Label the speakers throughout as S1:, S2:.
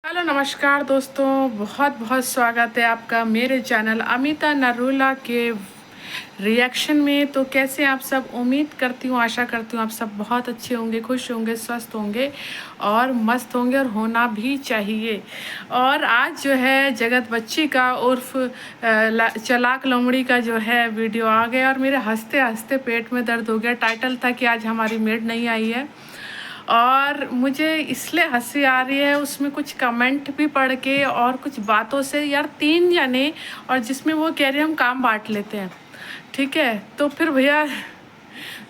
S1: Hello नमस्कार दोस्तों, बहुत बहुत स्वागत है आपका मेरे चैनल अमिता नरूला के रिएक्शन में। तो कैसे आप सब, उम्मीद करती हूँ, आशा करती हूँ आप सब बहुत अच्छे होंगे, खुश होंगे, स्वस्थ होंगे और मस्त होंगे, और होना भी चाहिए। और आज जो है जगत बच्ची का उर्फ चलाक लोमड़ी का जो है वीडियो आ गया, और मेरे हंसते हंसते पेट में दर्द हो गया। टाइटल था कि आज हमारी मेड नहीं आई है, और मुझे इसलिए हंसी आ रही है उसमें कुछ कमेंट भी पढ़ के और कुछ बातों से। यार 3 जने, और जिसमें वो कह रहे हैं हम काम बांट लेते हैं, ठीक है। तो फिर भैया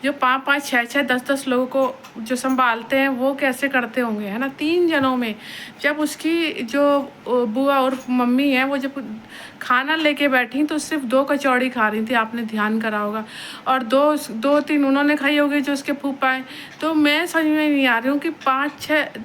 S1: जो 5-5, 6-6, 10-10 लोगों को जो संभालते हैं वो कैसे करते होंगे, है ना। 3 जनों में जब उसकी जो बुआ और मम्मी है, वो जब खाना लेके बैठी तो सिर्फ 2 कचौड़ी खा रही थी, आपने ध्यान करा होगा, और 2-3 उन्होंने खाई होगी जो उसके फूफा हैं। तो मैं समझ में नहीं आ रही हूँ कि 5-6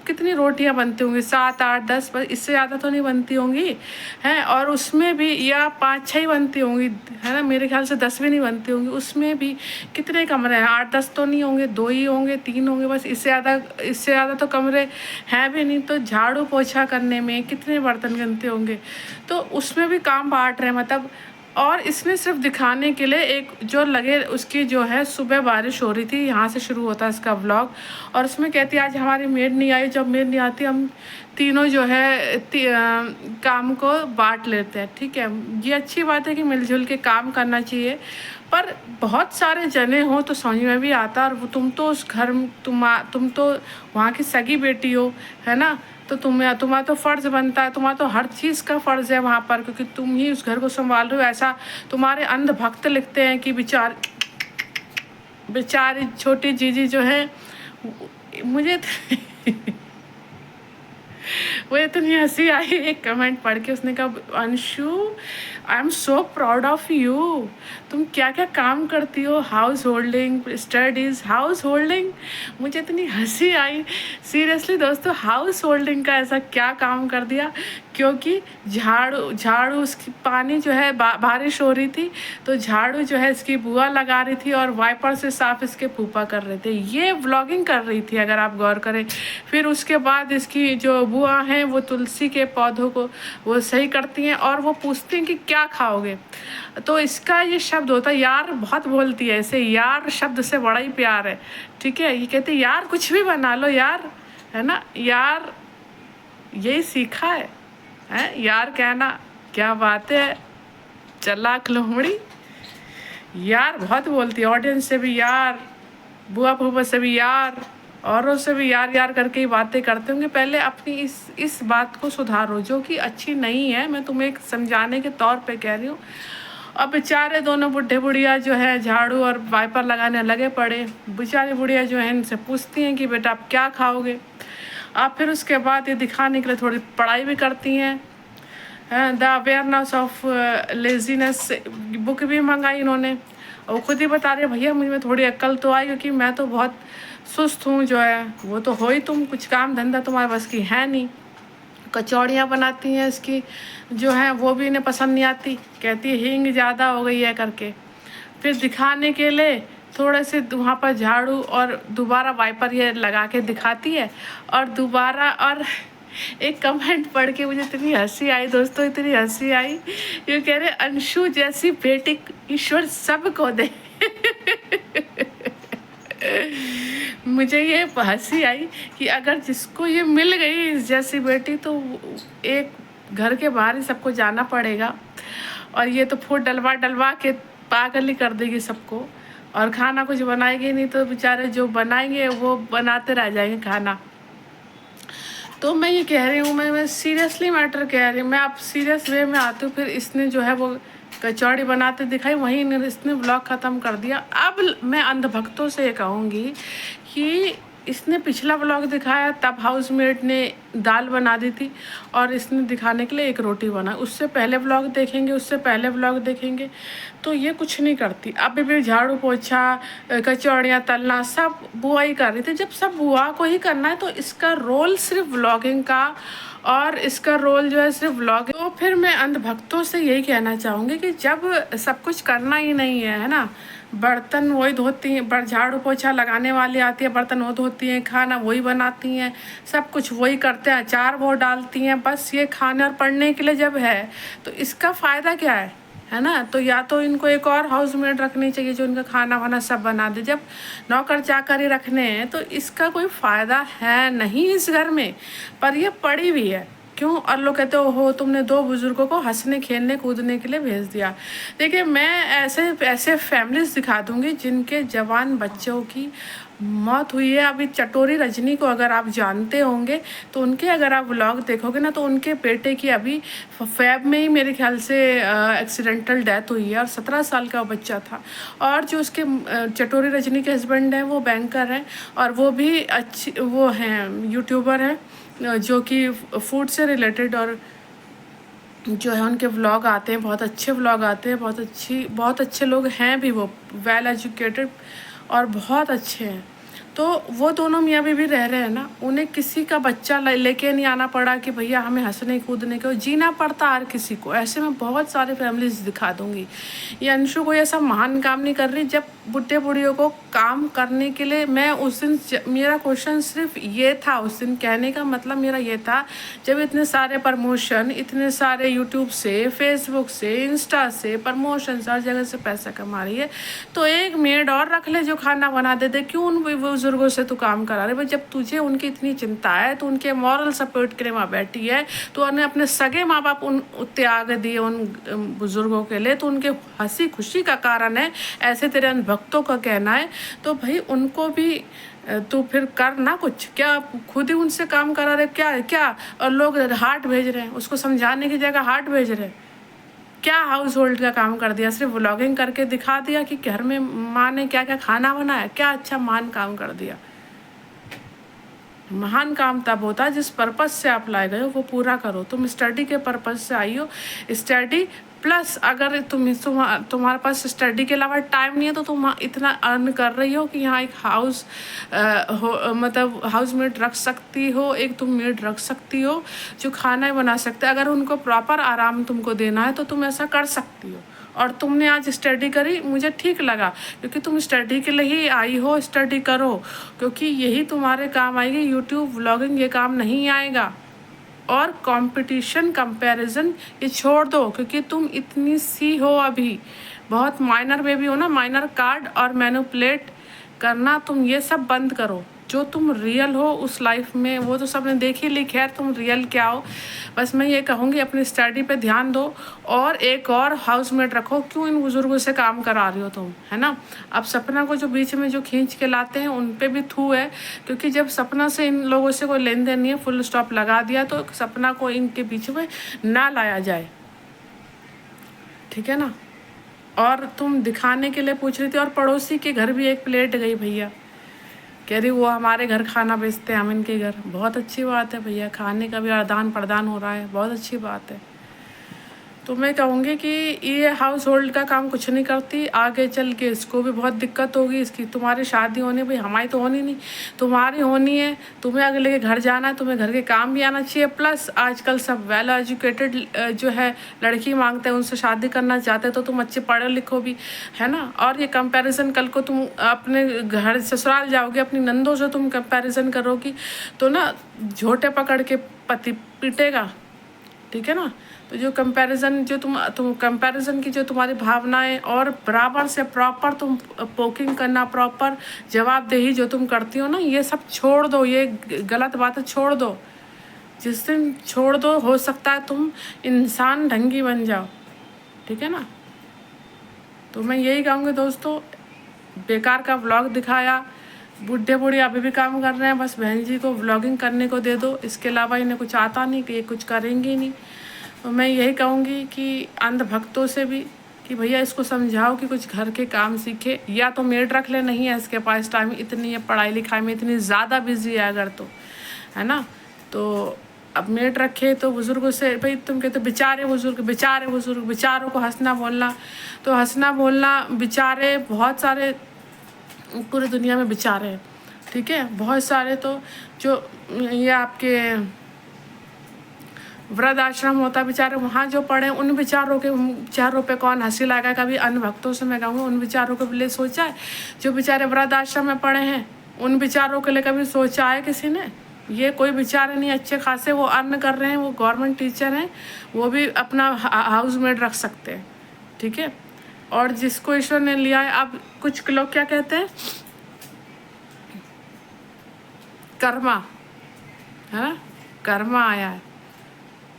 S1: कितनी रोटियां बनती होंगी, 7-8-10, बस इससे ज़्यादा तो नहीं बनती होंगी, हैं। और उसमें भी या 5-6 ही बनती होंगी, है ना। मेरे ख्याल से 10 भी नहीं बनती होंगी। उसमें भी कितने कमरे हैं, 8-10 तो नहीं होंगे, 2 ही होंगे, 3 होंगे, बस। इससे ज़्यादा तो कमरे हैं भी नहीं। तो झाड़ू पोछा करने में कितने बर्तन गिनते होंगे। तो उसमें भी काम बांट रहे हैं, मतलब। और इसने सिर्फ दिखाने के लिए एक जो लगे, उसकी जो है सुबह बारिश हो रही थी, यहाँ से शुरू होता है इसका व्लॉग। और उसमें कहती है आज हमारी मेड नहीं आई। जब मेड नहीं आती हम तीनों जो है काम को बांट लेते हैं, ठीक है। ये अच्छी बात है कि मिलजुल के काम करना चाहिए, पर बहुत सारे जने हो तो समझ में भी आता। और तुम तो उस घर में तुम तो वहाँ की सगी बेटी हो, है ना। तो तुम्हारा तो फ़र्ज़ बनता है, तुम्हारा तो हर चीज़ का फ़र्ज़ है वहाँ पर, क्योंकि तुम ही उस घर को संभाल रहे हो। ऐसा तुम्हारे अंध भक्त लिखते हैं कि बेचारी छोटी जीजी जो है, मुझे वो इतनी हंसी आई एक कमेंट पढ़ के। उसने कहा Anshu, I am so proud of you. तुम क्या क्या काम करती हो, house holding, studies, house holding. मुझे इतनी हंसी आई सीरियसली दोस्तों। हाउस होल्डिंग का ऐसा क्या काम कर दिया, क्योंकि झाड़ू उसकी पानी जो है बारिश हो रही थी, तो झाड़ू जो है इसकी बुआ लगा रही थी, और वाइपर से साफ इसके फूफा कर रहे थे। ये व्लॉगिंग कर रही थी अगर आप गौर करें। फिर उसके बाद इसकी जो बुआ हैं वो तुलसी के पौधों को वो सही करती हैं, और वो पूछती हैं कि क्या खाओगे। तो इसका ये शब्द होता है यार, बहुत बोलती है ऐसे। यार शब्द से बड़ा ही प्यार है, ठीक है। ये कहती है यार कुछ भी बना लो यार, है ना। यार यही सीखा है यार कहना। क्या बात है चलाक लोमड़ी। यार बहुत बोलती है, ऑडियंस से भी यार, बुआ फूफा से भी यार, औरों से भी यार यार करके ही बातें करते होंगे। पहले अपनी इस बात को सुधारो जो कि अच्छी नहीं है। मैं तुम्हें एक समझाने के तौर पे कह रही हूँ। अब बेचारे दोनों बुढ़े बुढ़िया जो है झाड़ू और वाइपर लगाने लगे पड़े। बेचारी बुढ़िया जो है इनसे पूछती हैं कि बेटा आप क्या खाओगे। आप फिर उसके बाद ये दिखाने के लिए थोड़ी पढ़ाई भी करती हैं। The awareness of laziness book भी मंगाई इन्होंने। और खुद ही बता रहे भैया मुझ में थोड़ी अक्ल तो आई, क्योंकि मैं तो बहुत सुस्त हूँ जो है। वो तो हो ही, तुम कुछ काम धंधा तुम्हारे बस की है नहीं। कचौड़ियाँ बनाती हैं इसकी जो है, वो भी इन्हें पसंद नहीं आती, कहती है हींग ज़्यादा हो गई है करके। फिर दिखाने के लिए थोड़े से वहाँ पर झाड़ू और दोबारा वाइपर ये लगा के दिखाती है, और दोबारा। और एक कमेंट पढ़ के मुझे इतनी हंसी आई दोस्तों, इतनी हंसी आई। ये कह रहे अंशु जैसी बेटी ईश्वर सबको दे। मुझे ये हंसी आई कि अगर जिसको ये मिल गई इस जैसी बेटी, तो एक घर के बाहर ही सबको जाना पड़ेगा, और ये तो फूट डलवा डलवा के पागल ही कर देगी सबको। और खाना कुछ बनाएगी नहीं, तो बेचारे जो बनाएंगे वो बनाते रह जाएंगे खाना। तो मैं ये कह रही हूँ, मैं सीरियसली मैटर कह रही हूँ। मैं आप सीरियस वे में आती हूँ। फिर इसने जो है वो कचौड़ी बनाते दिखाई, वहीं इसने ब्लॉग ख़त्म कर दिया। अब मैं अंधभक्तों से ये कहूँगी कि इसने पिछला व्लॉग दिखाया तब हाउसमेट ने दाल बना दी थी, और इसने दिखाने के लिए एक रोटी बना। उससे पहले व्लॉग देखेंगे, उससे पहले व्लॉग देखेंगे, तो ये कुछ नहीं करती। अभी भी झाड़ू पोछा, कचौड़ियाँ तलना सब बुआ ही कर रही थी। जब सब बुआ को ही करना है, तो इसका रोल सिर्फ व्लॉगिंग का, और इसका रोल जो है सिर्फ व्लॉग। तो फिर मैं अंधभक्तों से यही कहना चाहूँगी कि जब सब कुछ करना ही नहीं है ना, बर्तन वही धोती हैं, झाड़ू पोछा लगाने वाली आती है, बर्तन वो धोती हैं, खाना वही बनाती हैं, सब कुछ वही करते हैं, अचार वो डालती हैं, बस ये खाने और पढ़ने के लिए जब है तो इसका फ़ायदा क्या है ना। तो या तो इनको एक और हाउस मेड रखनी चाहिए जो इनका खाना वाना सब बना दे। जब नौकर चाकर ही रखने हैं तो इसका कोई फ़ायदा है नहीं इस घर में, पर ये पड़ी हुई है क्यों। और लोग कहते हो तुमने 2 बुजुर्गों को हंसने खेलने कूदने के लिए भेज दिया। देखिए मैं ऐसे ऐसे फैमिलीज दिखा दूंगी जिनके जवान बच्चों की मौत हुई है। अभी चटोरी रजनी को अगर आप जानते होंगे तो उनके अगर आप व्लॉग देखोगे ना तो उनके बेटे की अभी फैब में ही मेरे ख्याल से एक्सीडेंटल डेथ हुई है और 17 साल का वो बच्चा था। और जो उसके चटोरी रजनी के हस्बैंड हैं वो बैंकर हैं और वो भी अच्छी वो हैं यूट्यूबर हैं जो कि फूड से रिलेटेड और जो है उनके व्लॉग आते हैं, बहुत अच्छे व्लॉग आते हैं, बहुत अच्छे लोग हैं भी, वो वेल एजुकेटेड और बहुत अच्छे हैं। तो वो दोनों मियाँ बीवी रह रहे हैं ना, उन्हें किसी का बच्चा लेके नहीं आना पड़ा कि भैया हमें हंसने कूदने के, जीना पड़ता हर किसी को। ऐसे में बहुत सारे फैमिलीज दिखा दूंगी। ये अंशु कोई ऐसा महान काम नहीं कर रही। जब बुढ़े बुढ़ियों को काम करने के लिए मैं उस दिन मेरा क्वेश्चन सिर्फ ये था, उस दिन कहने का मतलब मेरा ये था, जब इतने सारे प्रमोशन, इतने सारे यूट्यूब से, फेसबुक से, इंस्टा से प्रमोशन, हर जगह से पैसा कमा रही है तो एक मेड और रख ले जो खाना बना दे। क्यों उन बुजुर्गों से तू काम करा रहे भाई? जब तुझे उनकी इतनी चिंता है तो उनके मॉरल सपोर्ट के लिए वहाँ बैठी है, तो उन्हें अपने सगे माँ बाप उन त्याग दिए उन बुजुर्गों के लिए, तो उनके हंसी खुशी का कारण है, ऐसे तेरे भक्तों का कहना है। तो भाई उनको भी तो फिर कर ना कुछ, क्या खुद ही उनसे काम करा रहे क्या क्या? और लोग हार्ट भेज रहे हैं उसको समझाने की जगह, हार्ट भेज रहे हैं। क्या हाउस होल्ड का काम कर दिया? सिर्फ व्लॉगिंग करके दिखा दिया कि घर में माँ ने क्या क्या खाना बनाया, क्या अच्छा महान काम कर दिया। महान काम तब होता है जिस पर्पस से आप लाए गए हो वो पूरा करो। तुम स्टडी के पर्पस से आई हो, स्टडी प्लस अगर तुम्हारे पास स्टडी के अलावा टाइम नहीं है तो तुम इतना अर्न कर रही हो कि यहाँ एक हाउस मतलब हाउस मेड रख सकती हो, एक तुम मेड रख सकती हो जो खाना बना सकते। अगर उनको प्रॉपर आराम तुमको देना है तो तुम ऐसा कर सकती हो। और तुमने आज स्टडी करी, मुझे ठीक लगा क्योंकि तुम स्टडी के लिए ही आई हो। स्टडी करो क्योंकि यही तुम्हारे काम आएगी। यूट्यूब व्लॉगिंग ये काम नहीं आएगा। और कंपटीशन कंपैरिजन ये छोड़ दो क्योंकि तुम इतनी सी हो अभी, बहुत माइनर बेबी हो ना, माइनर कार्ड और मैनिपुलेट करना तुम ये सब बंद करो। जो तुम रियल हो उस लाइफ में वो तो सबने देख ही ली, खैर तुम रियल क्या हो। बस मैं ये कहूँगी अपनी स्टडी पे ध्यान दो और एक और हाउसमेट रखो। क्यों इन बुजुर्गों से काम करा रही हो तुम, है ना। अब सपना को जो बीच में जो खींच के लाते हैं उन पे भी थू है क्योंकि जब सपना से इन लोगों से कोई लेन देन नहीं है, फुल स्टॉप लगा दिया, तो सपना को इनके बीच में ना लाया जाए, ठीक है ना। और तुम दिखाने के लिए पूछ रही थी और पड़ोसी के घर भी एक प्लेट गई भैया, कह रही वो हमारे घर खाना बेचते हैं हम इनके घर। बहुत अच्छी बात है भैया, खाने का भी आदान प्रदान हो रहा है, बहुत अच्छी बात है। तो मैं कहूँगी कि ये हाउस होल्ड का काम कुछ नहीं करती, आगे चल के इसको भी बहुत दिक्कत होगी। इसकी तुम्हारी शादी होनी, भाई हमारी तो होनी नहीं, तुम्हारी होनी है। तुम्हें अगले के घर जाना है, तुम्हें घर के काम भी आना चाहिए। प्लस आजकल सब वेल एजुकेटेड जो है लड़की मांगते हैं, उनसे शादी करना चाहते हैं, तो तुम अच्छे पढ़ो लिखो भी, है ना। और ये कंपैरिजन कल को तुम अपने घर ससुराल जाओगे, अपनी नंदों से तुम कंपैरिजन करोगी तो ना झोटे पकड़ के पति पीटेगा, ठीक है ना। तो जो कंपैरिजन जो तुम कंपैरिजन की जो तुम्हारी भावनाएं और बराबर से प्रॉपर तुम पोकिंग करना, प्रॉपर जवाबदेही जो तुम करती हो ना, ये सब छोड़ दो। ये गलत बातें छोड़ दो। जिस दिन छोड़ दो हो सकता है तुम इंसान ढंगी बन जाओ, ठीक है ना। तो मैं यही कहूँगी दोस्तों, बेकार का व्लॉग दिखाया, बुढ़े बूढ़े अभी भी काम कर रहे हैं, बस बहन जी को व्लॉगिंग करने को दे दो। इसके अलावा इन्हें कुछ आता नहीं कि ये कुछ करेंगे नहीं। तो मैं यही कहूँगी कि अंधभक्तों से भी कि भैया इसको समझाओ कि कुछ घर के काम सीखे, या तो मेड रख ले, नहीं है इसके पास टाइम, इतनी है पढ़ाई लिखाई में इतनी ज़्यादा बिजी है अगर, तो है ना। तो अब मेड रखे तो बुज़ुर्गों से, भाई तुम कहते बेचारे बुज़ुर्ग, बेचारे बुज़ुर्ग, बेचारों को हंसना बोलना, तो हंसना बोलना, बेचारे बहुत सारे पूरी दुनिया में बेचारे हैं, ठीक है, बहुत सारे। तो जो ये आपके वृद्ध आश्रम होता है, बेचारे वहाँ जो पड़े उन बेचारों पे कौन हंसी लगाए। कभी अन्य भक्तों से मैं कहूँगी उन बेचारों के लिए सोचा है? जो बेचारे वृद्ध आश्रम में पड़े हैं उन बेचारों के लिए कभी सोचा है किसी ने? ये कोई बेचारे नहीं, अच्छे खासे वो अर्न कर रहे हैं, वो गवर्नमेंट टीचर हैं, वो भी अपना हाउस मेड रख सकते हैं, ठीक है। और जिसको ईश्वर ने लिया है, अब कुछ लोग क्या कहते हैं, कर्मा है ना, कर्मा आया है।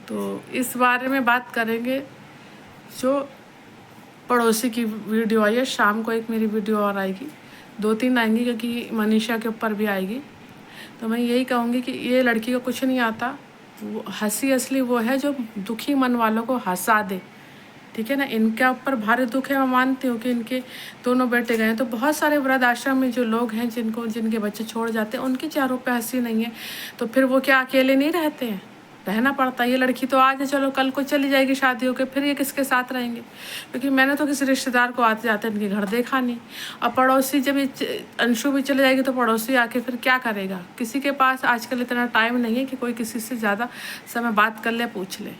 S1: तो इस बारे में बात करेंगे। जो पड़ोसी की वीडियो आई है, शाम को एक मेरी वीडियो और आएगी, 2-3 आएंगी क्योंकि मनीषा के ऊपर भी आएगी। तो मैं यही कहूँगी कि ये लड़की को कुछ नहीं आता, वो हंसी असली वो है जो दुखी मन वालों को हंसा दे, ठीक है ना। इनके ऊपर भारी दुख है, मैं मानती हूँ कि इनके दोनों बेटे गए हैं। तो बहुत सारे वृद्ध आश्रम में जो लोग हैं जिनके बच्चे छोड़ जाते हैं, उनके चेहरों पे हंसी नहीं है, तो फिर वो क्या अकेले नहीं रहते हैं? रहना पड़ता है। ये लड़की तो आज है, चलो कल को चली जाएगी शादी होकर, फिर ये किसके साथ रहेंगे? क्योंकि मैंने तो किसी रिश्तेदार को आते जाते इनके घर देखा नहीं। और पड़ोसी जब अंशु भी चली जाएगी तो पड़ोसी आके फिर क्या करेगा? किसी के पास आजकल इतना टाइम नहीं है कि कोई किसी से ज़्यादा समय बात कर ले, पूछ ले।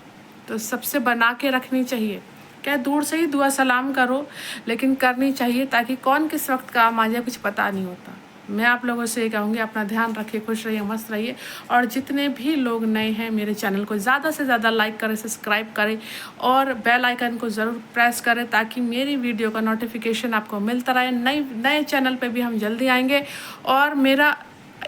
S1: तो सबसे बना के रखनी चाहिए, क्या दूर से ही दुआ सलाम करो, लेकिन करनी चाहिए, ताकि कौन किस वक्त काम आ जाए कुछ पता नहीं होता। मैं आप लोगों से ये कहूँगी, अपना ध्यान रखिए, खुश रहिए, मस्त रहिए। और जितने भी लोग नए हैं मेरे चैनल को ज़्यादा से ज़्यादा लाइक करें, सब्सक्राइब करें और बेल आइकन को ज़रूर प्रेस करें, ताकि मेरी वीडियो का नोटिफिकेशन आपको मिलता रहे। नए चैनल पे भी हम जल्दी आएंगे। और मेरा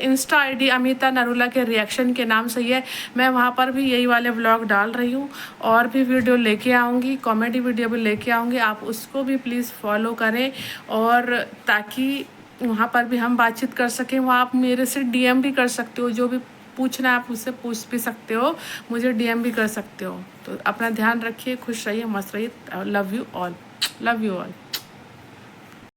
S1: इंस्टा आईडी अमिता नरूला के रिएक्शन के नाम से ही है, मैं वहाँ पर भी यही वाले व्लॉग डाल रही हूँ, और भी वीडियो लेके आऊँगी, कॉमेडी वीडियो भी लेके आऊँगी। आप उसको भी प्लीज़ फॉलो करें, और ताकि वहाँ पर भी हम बातचीत कर सकें। वहाँ आप मेरे से डीएम भी कर सकते हो, जो भी पूछना है आप मुझसे पूछ भी सकते हो, मुझे डीएम भी कर सकते हो। तो अपना ध्यान रखिए, खुश रहिए, मस्त रहिए। Love you all, love you all.